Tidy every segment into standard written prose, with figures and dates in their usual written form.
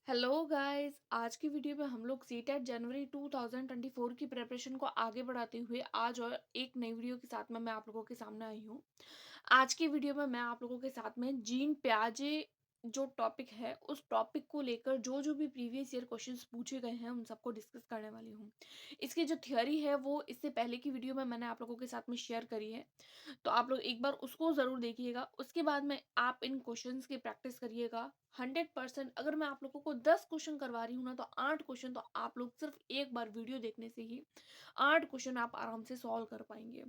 Hello guys, आज की video में हम लोग सीटेट जनवरी 2024 की प्रिपरेशन को आगे बढ़ाते हुए आज और एक नई वीडियो के साथ में मैं आप लोगों के सामने आई हूँ। आज की वीडियो में मैं आप लोगों के साथ में जीन प्याजे जो टॉपिक है उस टॉपिक को लेकर जो जो भी प्रीवियस ईयर क्वेश्चंस पूछे गए हैं उन सबको डिस्कस करने वाली हूँ। इसकी जो थ्योरी है वो इससे पहले की वीडियो में मैंने आप लोगों के साथ में शेयर करी है, तो आप लोग एक बार उसको ज़रूर देखिएगा। उसके बाद में आप इन क्वेश्चंस की प्रैक्टिस करिएगा 100%। अगर मैं आप लोगों को 10 क्वेश्चन करवा रही हूँ ना, तो 8 क्वेश्चन तो आप लोग सिर्फ एक बार वीडियो देखने से ही 8 क्वेश्चन आप आराम से सॉल्व कर पाएंगे।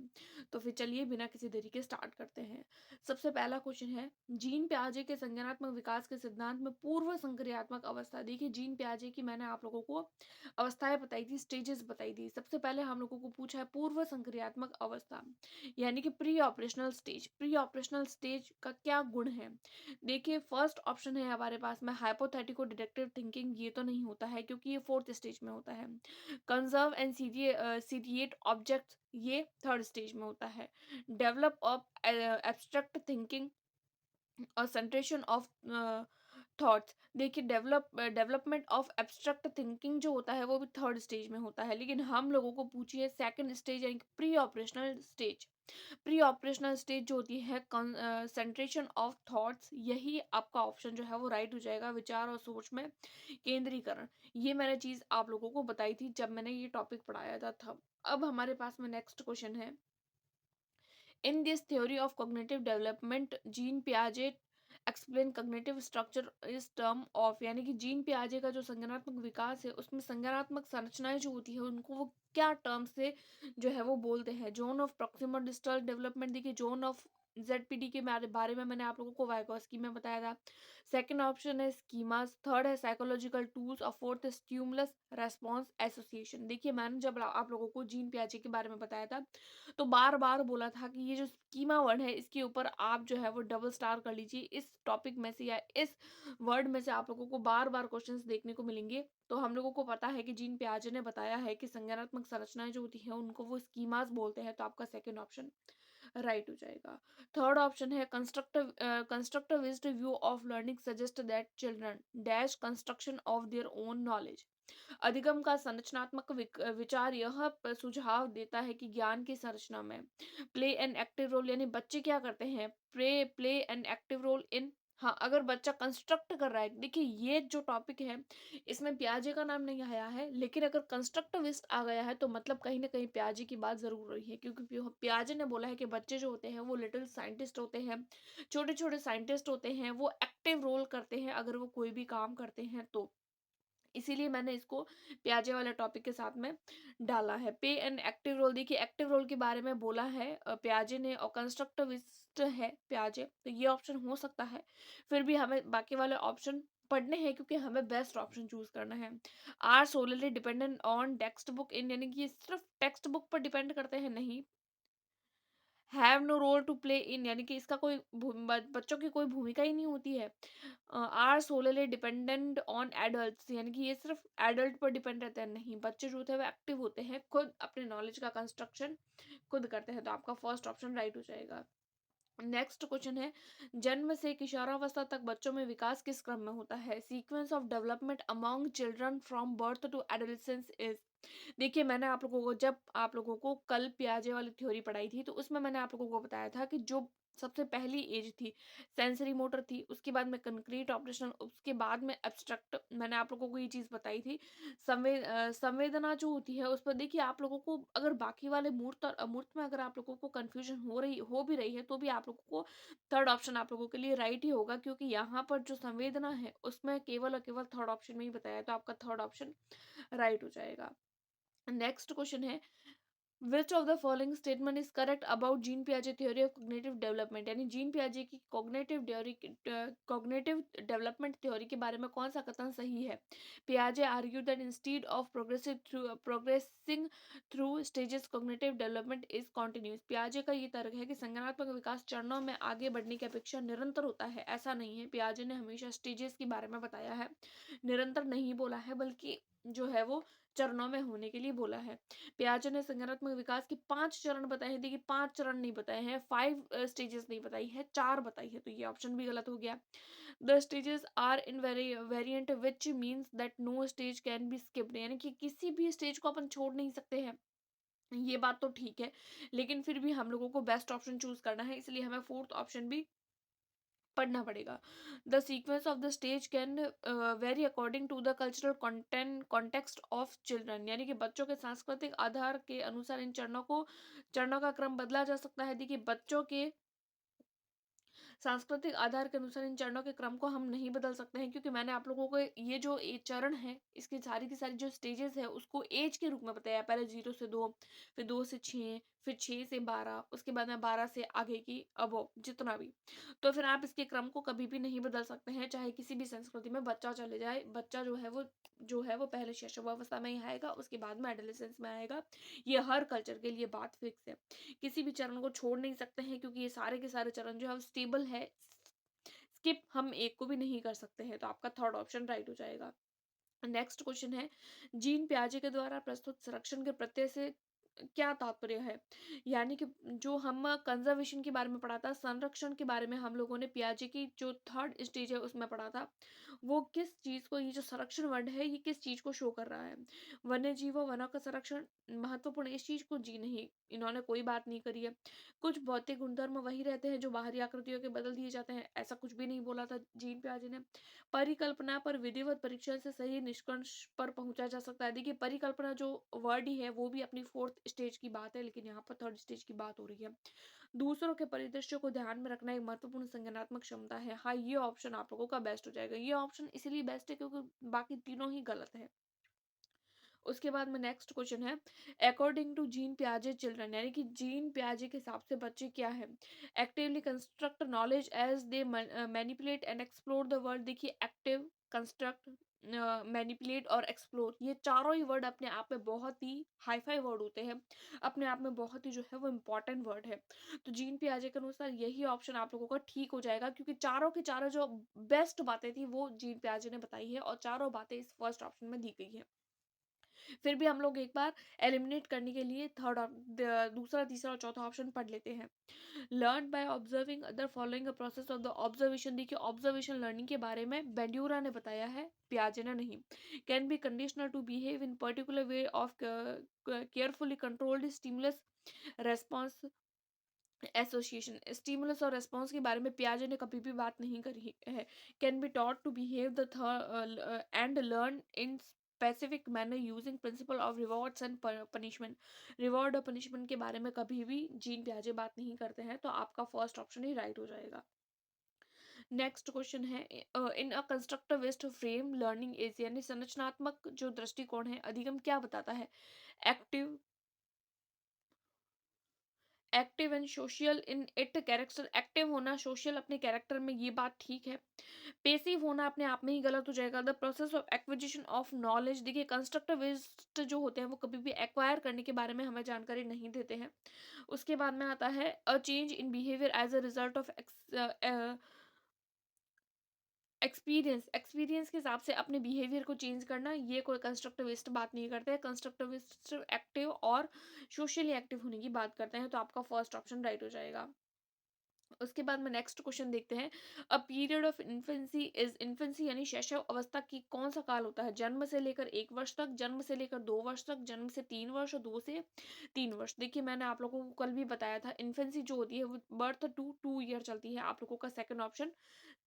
तो फिर चलिए बिना किसी देरी के स्टार्ट करते हैं। सबसे पहला क्वेश्चन है, जीन प्याजे के संज्ञानात्मक विकास के सिद्धांत में पूर्व संक्रियात्मक अवस्था। देखिए, जीन प्याजे की मैंने आप लोगों को अवस्थाएं बताई थी, स्टेजेस बताई थी। सबसे पहले हम लोगों को पूछा है पूर्व संक्रियात्मक अवस्था, यानी कि pre operational stage. Pre operational stage का क्या गुण है? देखिए, फर्स्ट ऑप्शन है हमारे पास में हाइपोथेटिको डिडक्टिव थिंकिंग। ये तो नहीं होता है क्योंकि ये फोर्थ स्टेज में होता है। कंजर्व एंड सीरिएट ऑब्जेक्ट, ये थर्ड स्टेज में होता है। डेवलप ऑफ एब्स्ट्रैक्ट थिंकिंग और सेंट्रेशन ऑफ थॉट्स। देखिए, डेवलपमेंट ऑफ एब्स्ट्रैक्ट थिंकिंग जो होता है वो भी थर्ड स्टेज में होता है, लेकिन हम लोगों को पूछिए सेकंड स्टेज यानी pre operational stage. Pre operational stage जो होती है कंसंट्रेशन ऑफ थॉट्स, यही आपका ऑप्शन जो है वो राइट हो जाएगा। विचार और सोच में केंद्रीकरण, ये मैंने चीज आप लोगों को बताई थी जब मैंने ये टॉपिक पढ़ाया था तब। अब हमारे पास में नेक्स्ट क्वेश्चन है, in this theory of cognitive development Jean पियाजे explain cognitive structure is term of, यानी कि जीन पियाजे का जो संज्ञानात्मक विकास है उसमें संज्ञानात्मक संरचनाएं जो होती है उनको वो क्या टर्म से जो है वो बोलते हैं? Zone of proximal distal development. देखिए, जोन ऑफ जेडपीडी के बारे में मैंने आप लोगों को वाइगोस्की में बताया था। सेकंड ऑप्शन है स्कीमास, थर्ड है साइकोलॉजिकल टूल्स और फोर्थ है स्टिमुलस रेस्पॉन्स एसोसिएशन। देखिए, मैंने जब आप लोगों को जीन पियाजे के बारे में बताया था तो बार बार बोला था कि ये जो स्कीमा वर्ड है इसके ऊपर आप जो है वो डबल स्टार कर लीजिए। इस टॉपिक में से या इस वर्ड में से आप लोगों को बार बार क्वेश्चंस देखने को मिलेंगे। तो हम लोगों को पता है कि जीन पियाजे ने बताया है कि संज्ञानात्मक संरचनाएं जो होती हैं उनको वो स्कीमास बोलते हैं, तो आपका सेकंड ऑप्शन राइट हो जाएगा। थर्ड ऑप्शन है constructivist view of learning suggest that children dash construction of their own knowledge. अधिगम का संरचनात्मक विचार यह सुझाव देता है कि ज्ञान की संरचना में प्ले एन एक्टिव रोल, यानी बच्चे क्या करते हैं, play an active role in. हाँ, अगर बच्चा कंस्ट्रक्ट कर रहा है, देखिए ये जो टॉपिक है इसमें प्याजे का नाम नहीं आया है, लेकिन अगर कंस्ट्रक्टिविस्ट आ गया है तो मतलब कहीं ना कहीं प्याजे की बात जरूर हो रही है, क्योंकि प्याजे ने बोला है कि बच्चे जो होते हैं वो लिटिल साइंटिस्ट होते हैं, छोटे छोटे साइंटिस्ट होते हैं, वो एक्टिव रोल करते हैं अगर वो कोई भी काम करते हैं तो। इसीलिए मैंने इसको प्याजे वाले टॉपिक के साथ में डाला है। पे एंड एक्टिव रोल, देखिए एक्टिव रोल के बारे में बोला है प्याजे ने, और कंस्ट्रक्टिविस्ट है प्याजे, तो ये ऑप्शन हो सकता है। फिर भी हमें बाकी वाले ऑप्शन पढ़ने हैं क्योंकि हमें बेस्ट ऑप्शन चूज करना है। Are solely dependent on textbook in, यानी कि ये सिर्फ टेक्स्ट बुक पर डिपेंड करते हैं? नहीं। Have no role to play in, यानी कि इसका कोई बच्चों की कोई भूमिका ही नहीं होती है। Are solely dependent on adult, यानी कि ये सिर्फ एडल्ट पर डिपेंड रहते हैं? नहीं, बच्चे जो होते हैं वो एक्टिव होते हैं, खुद अपने नॉलेज का कंस्ट्रक्शन खुद करते हैं, तो आपका फर्स्ट ऑप्शन राइट हो जाएगा। नेक्स्ट क्वेश्चन है, जन्म से किशोरावस्था तक बच्चों में विकास किस क्रम में होता है? Sequence of development among children from birth to adolescence is. देखिए, मैंने आप लोगों को जब आप लोगों को कल पियाजे वाली थ्योरी पढ़ाई थी तो उसमें मैंने आप लोगों को बताया था कि जो सबसे पहली एज थी सेंसरी मोटर थी, उसके बाद में कंक्रीट ऑपरेशन, उसके बाद में एब्स्ट्रैक्ट। मैंने आप लोगों को ये चीज बताई थी। संवेदना जो होती है उस पर देखिए, आप लोगों को अगर बाकी वाले मूर्त और अमूर्त में अगर आप लोगों को कंफ्यूजन हो भी रही है तो भी आप लोगों को थर्ड ऑप्शन आप लोगों के लिए राइट ही होगा, क्योंकि यहाँ पर जो संवेदना है उसमें केवल और केवल थर्ड ऑप्शन में ही बताया, तो आपका थर्ड ऑप्शन राइट हो जाएगा। नेक्स्ट क्वेश्चन है, which of the following statement is correct about Jean पियाजे थ्योरी ऑफ कॉग्निटिव डेवलपमेंट, यानी जीन पियाजे की कॉग्निटिव डेवलपमेंट थ्योरी के बारे में कौन सा कथन सही है? पियाजे argue that instead of progressing through stages cognitive development is continuous. पियाजे का ये तर्क है कि संज्ञानात्मक विकास चरणों में आगे बढ़ने की अपेक्षा निरंतर होता है। ऐसा नहीं है, पियाजे ने हमेशा स्टेजेस के बारे में बताया है, निरंतर नहीं बोला है, बल्कि जो है वो चरणों में होने के लिए बोला है। पियाजे ने संज्ञानात्मक विकास के 5 चरण बताए हैं। देखिए 5 चरण नहीं बताए हैं, 5 स्टेजेस नहीं बताई है, 4 बताई है, तो ये ऑप्शन भी गलत हो गया। The stages are invariant which means that no stage can be skipped, यानी कि किसी भी स्टेज को अपन छोड़ नहीं सकते हैं। ये बात तो ठीक है, लेकिन फिर भी हम लोगों को बेस्ट ऑप्शन चूज़ करना है, इसलिए हमें 4th ऑप्शन भी पढ़ना पड़ेगा। The sequence of the stage can vary according to the cultural content context of children, यानी कि बच्चों के सांस्कृतिक आधार के अनुसार इन चरणों का क्रम बदला जा सकता है। देखिए बच्चों के सांस्कृतिक आधार के अनुसार इन चरणों के क्रम को हम नहीं बदल सकते हैं, क्योंकि मैंने आप लोगों को ये जो चरण है, इसकी सारी की सारी जो स्टेजेस है उसको एज के रूप में बताया। पहले 0 से 2, फिर 2 से 6, फिर 6 से 12, उसके बाद में 12 से आगे की अबव जितना भी। तो फिर आप इसके क्रम को कभी भी नहीं बदल सकते हैं, चाहे किसी भी संस्कृति में बच्चा चले जाए। बच्चा जो है वो पहले शैशवावस्था में ही आएगा, उसके बाद में एडोलेसेंस में आएगा। ये हर कल्चर के लिए बात फिक्स है। किसी भी चरण को छोड़ नहीं सकते हैं, क्योंकि ये सारे के सारे चरण जो है स्टेबल है। स्किप हम एक को भी नहीं कर सकते हैं, तो आपका थर्ड ऑप्शन राइट हो जाएगा। नेक्स्ट क्वेश्चन है, जीन पियाजे के द्वारा प्रस्तुत संरक्षण के प्रत्यय से क्या तात्पर्य है? यानी कि जो हम कंजर्वेशन के बारे में पढ़ा था, संरक्षण के बारे में हम लोगों ने पियाजे की जो थर्ड स्टेज है उसमें पढ़ा था। वो किस चीज को, ये जो संरक्षण वर्ड है, ये किस चीज को शो कर रहा है? वन्य जीवों वनों का संरक्षण महत्वपूर्ण, इस चीज को जी नहीं, इन्होंने कोई बात नहीं करी है। कुछ भौतिक गुणधर्म वही रहते हैं जो बाहरी आकृतियों के बदल दिए जाते हैं, ऐसा कुछ भी नहीं बोला था जीन पियाजे ने। परिकल्पना पर विधिवत परीक्षण से सही निष्कर्ष पर पहुंचा जा सकता है। देखिए परिकल्पना जो वर्ड ही है वो भी अपनी 4th स्टेज की बात है, लेकिन यहाँ पर 3rd स्टेज की बात हो रही है। दूसरों के परिदृश्य को ध्यान में रखना एक महत्वपूर्ण संज्ञानात्मक क्षमता है। हाँ, ये ऑप्शन आप लोगों का बेस्ट हो जाएगा। ये ऑप्शन इसलिए बेस्ट है क्योंकि बाकी तीनों ही गलत है। उसके बाद में नेक्स्ट क्वेश्चन है, अकॉर्डिंग टू जीन पियाजे चिल्ड्रन, यानी कि जीन पियाजे के हिसाब से बच्चे क्या है? Actively construct knowledge as they manipulate and explore the world. देखिए एक्टिव, कंस्ट्रक्ट, मैनिपुलेट और एक्सप्लोर, ये चारों ही वर्ड अपने आप में बहुत ही हाई फाई वर्ड होते हैं, अपने आप में बहुत ही जो है वो इम्पोर्टेंट वर्ड है। तो जीन पियाजे के अनुसार यही ऑप्शन आप लोगों का ठीक हो जाएगा, क्योंकि चारों के चारों जो बेस्ट बातें थी वो जीन पियाजे ने बताई है, और चारों बातें इस फर्स्ट ऑप्शन में दी गई है। फिर भी हम लोग एक बार एलिमिनेट करने के लिए दूसरा, तीसरा और चौथा ऑप्शन पढ़ लेते हैं। Learn by observing other following a process of the observation. देखिए ऑब्जर्वेशन लर्निंग के बारे में बेंड्यूरा ने बताया है, पियाजे ने नहीं। Can be conditional to behave in particular way of carefully controlled stimulus response association. Stimulus और रेस्पॉन्स के बारे में पियाजे ने कभी भी बात नहीं करी है। Can be taught to behave the and learn in specific manner using principle of rewards and punishment. Reward और पनिशमेंट के बारे में कभी भी जीन पियाजे बात नहीं करते हैं, तो आपका फर्स्ट ऑप्शन ही राइट हो जाएगा। नेक्स्ट क्वेश्चन है, in a constructivist frame learning is, यानी संरचनात्मक जो दृष्टिकोण है अधिगम क्या बताता है? Active, active and social in it character. Active होना, सोशल अपने कैरेक्टर में, ये बात ठीक है। पेसिव होना अपने आप में ही गलत हो जाएगा। The process of acquisition of knowledge, देखिए कंस्ट्रक्टिविस्ट जो होते हैं वो कभी भी एक्वायर करने के बारे में हमें जानकारी नहीं देते हैं। उसके बाद में आता है a change in behaviour as a result of experience के हिसाब से अपने बिहेवियर को चेंज करना, ये कोई कंस्ट्रक्टिविस्ट बात नहीं करते हैं। कंस्ट्रक्टिविस्ट एक्टिव और सोशली एक्टिव होने की बात करते हैं, तो आपका फर्स्ट ऑप्शन राइट हो जाएगा। उसके बाद में नेक्स्ट क्वेश्चन देखते हैं, a period of infancy is, infancy यानी शैशव अवस्था की कौन सा काल होता है? जन्म से लेकर 1 वर्ष तक, जन्म से लेकर 2 वर्ष तक, जन्म से 3 वर्ष और 2 से 3 वर्ष। देखिए मैंने आप लोगों को कल भी बताया था, इन्फेंसी जो होती है वो बर्थ टू 2 ईयर चलती है। आप लोगों का सेकंड ऑप्शन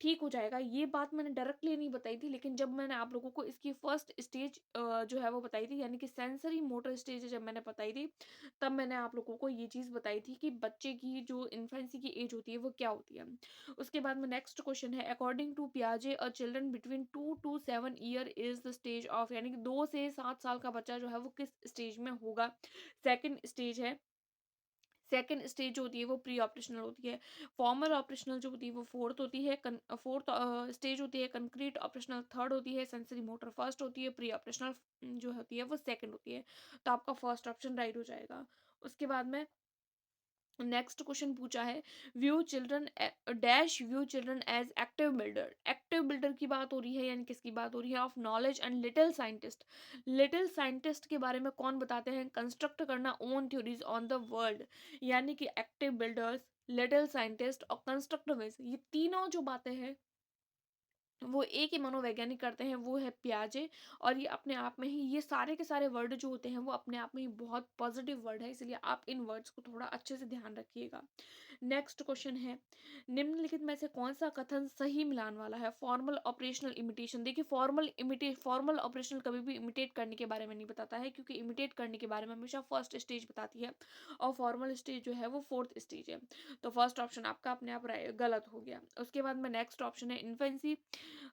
ठीक हो जाएगा। ये बात मैंने डायरेक्टली नहीं बताई थी, लेकिन जब मैंने आप लोगों को इसकी फर्स्ट स्टेज जो है वो बताई थी, यानी कि सेंसरी मोटर स्टेज जब मैंने बताई थी, तब मैंने आप लोगों को ये चीज़ बताई थी कि बच्चे की जो इन्फेंसी की एज होती है वो क्या होती है। उसके बाद में नेक्स्ट क्वेश्चन है, अकॉर्डिंग टू पियाजे a children between 2 to 7 year is the stage of, यानी कि 2 से 7 साल का बच्चा जो है वो किस स्टेज में होगा? सेकंड स्टेज है। सेकंड स्टेज जो होती है वो प्री ऑपरेशनल होती है। फॉर्मल ऑपरेशनल जो होती है वो फोर्थ होती है। फोर्थ स्टेज होती है। कंक्रीट ऑपरेशनल थर्ड होती है। सेंसरी मोटर फर्स्ट होती है। प्री ऑपरेशनल जो होती है वो सेकंड होती है। तो आपका फर्स्ट ऑप्शन राइट हो जाएगा। उसके बाद में नेक्स्ट क्वेश्चन पूछा है, view children dash view children as active builder. Active builder की बात हो रही है, यानी किसकी बात हो रही है? Of knowledge and little scientist. Little scientist के बारे में कौन बताते हैं? कंस्ट्रक्ट करना own theories on the world. यानी कि एक्टिव बिल्डर्स, लिटिल साइंटिस्ट और कंस्ट्रक्टिविस्ट, ये तीनों जो बातें हैं वो एक ही मनोवैज्ञानिक करते हैं, वो है पियाजे। और ये अपने आप में ही, ये सारे के सारे वर्ड जो होते हैं वो अपने आप में ही बहुत पॉजिटिव वर्ड है, इसलिए आप इन वर्ड्स को थोड़ा अच्छे से ध्यान रखिएगा। नेक्स्ट क्वेश्चन है, निम्नलिखित में से कौन सा कथन सही मिलान वाला है? Formal operational imitation. देखिए, फॉर्मल ऑपरेशनल कभी भी इमिटेट करने के बारे में नहीं बताता है, क्योंकि इमिटेट करने के बारे में हमेशा फर्स्ट स्टेज बताती है, और फॉर्मल स्टेज जो है वो फोर्थ स्टेज है। तो फर्स्ट ऑप्शन आपका अपने आप गलत हो गया। उसके बाद में नेक्स्ट ऑप्शन है, इन्फेंसी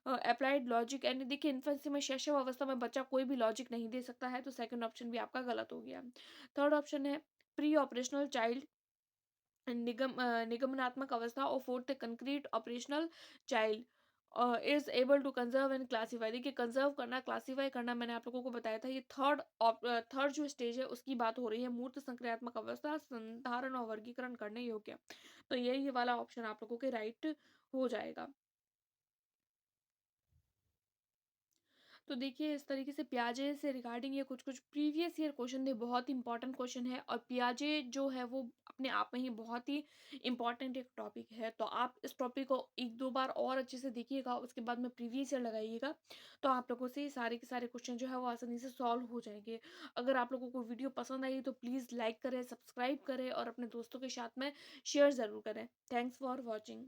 अप्लाइड लॉजिक। एंड देखिए, इन्फेंसी में शैशव अवस्था में बच्चा कोई भी लॉजिक नहीं दे सकता है, तो सेकंड ऑप्शन भी आपका गलत हो गया। थर्ड ऑप्शन है, प्री ऑपरेशनल चाइल्ड निगमनात्मक अवस्था, और fourth concrete operational child is able to conserve and classify. देखिए, कंजर्व करना, क्लासीफाई करना मैंने आप लोगों को बताया था, ये थर्ड जो स्टेज है उसकी बात हो रही है। मूर्त संक्रियात्मक अवस्था, संधारण और वर्गीकरण करने योग्य। तो यही वाला ऑप्शन आप लोगों के राइट हो जाएगा। तो देखिए, इस तरीके से पियाजे से रिगार्डिंग ये कुछ कुछ प्रीवियस ईयर क्वेश्चन थे, बहुत इंपॉर्टेंट क्वेश्चन है। और पियाजे जो है वो अपने आप में ही बहुत ही इंपॉर्टेंट एक टॉपिक है, तो आप इस टॉपिक को एक दो बार और अच्छे से देखिएगा, उसके बाद में प्रीवियस ईयर लगाइएगा, तो आप लोगों से ये सारे के सारे क्वेश्चन जो है वो आसानी से सॉल्व हो जाएंगे। अगर आप लोगों को वीडियो पसंद आई तो प्लीज़ लाइक करें, सब्सक्राइब करें और अपने दोस्तों के साथ में शेयर ज़रूर करें। Thanks for watching.